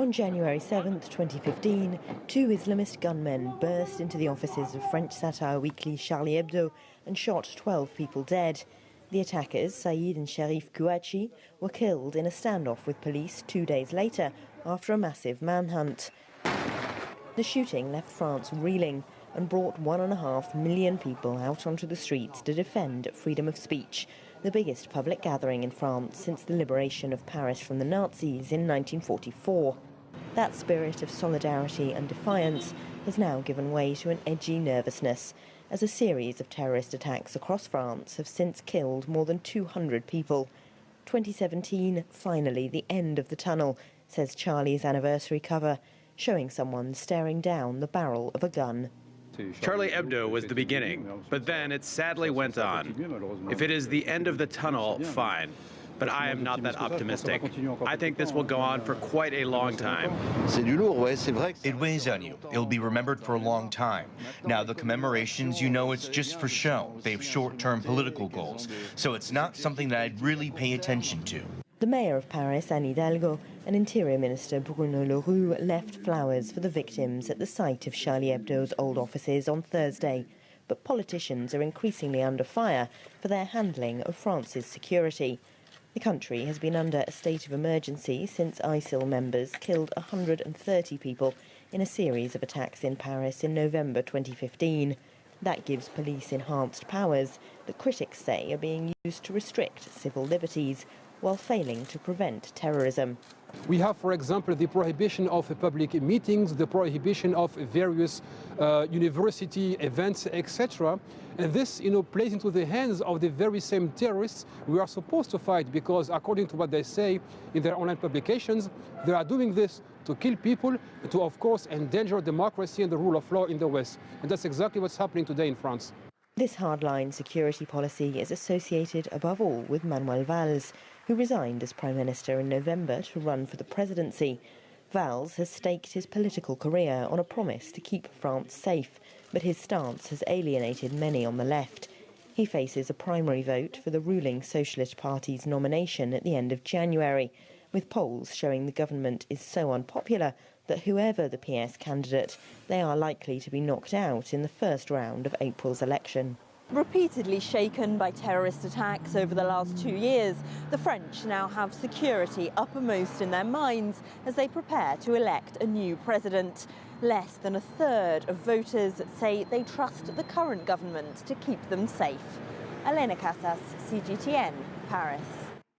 On January 7, 2015, two Islamist gunmen burst into the offices of French satire weekly Charlie Hebdo and shot 12 people dead. The attackers, Saïd and Sherif Kouachi, were killed in a standoff with police 2 days later after a massive manhunt. The shooting left France reeling and brought 1.5 million people out onto the streets to defend freedom of speech, the biggest public gathering in France since the liberation of Paris from the Nazis in 1944. That spirit of solidarity and defiance has now given way to an edgy nervousness, as a series of terrorist attacks across France have since killed more than 200 people. 2017, finally the end of the tunnel, says Charlie's anniversary cover, showing someone staring down the barrel of a gun. Charlie Hebdo was the beginning, but then it sadly went on. If it is the end of the tunnel, fine. But I am not that optimistic. I think this will go on for quite a long time. It weighs on you. It'll be remembered for a long time. Now, the commemorations, you know, it's just for show. They have short-term political goals. So it's not something that I'd really pay attention to. The mayor of Paris, Anne Hidalgo, and Interior Minister Bruno Le Roux left flowers for the victims at the site of Charlie Hebdo's old offices on Thursday. But politicians are increasingly under fire for their handling of France's security. The country has been under a state of emergency since ISIL members killed 130 people in a series of attacks in Paris in November 2015. That gives police enhanced powers that critics say are being used to restrict civil liberties while failing to prevent terrorism. We have, for example, the prohibition of public meetings, the prohibition of various university events, etc. And this, plays into the hands of the very same terrorists we are supposed to fight, because according to what they say in their online publications, they are doing this to kill people, to, of course, endanger democracy and the rule of law in the West. And that's exactly what's happening today in France. This hardline security policy is associated above all with Manuel Valls, who resigned as Prime Minister in November to run for the presidency. Valls has staked his political career on a promise to keep France safe, but his stance has alienated many on the left. He faces a primary vote for the ruling Socialist Party's nomination at the end of January, with polls showing the government is so unpopular that whoever the PS candidate, they are likely to be knocked out in the first round of April's election. Repeatedly shaken by terrorist attacks over the last 2 years, the French now have security uppermost in their minds as they prepare to elect a new president. Less than a third of voters say they trust the current government to keep them safe. Elena Casas, CGTN, Paris.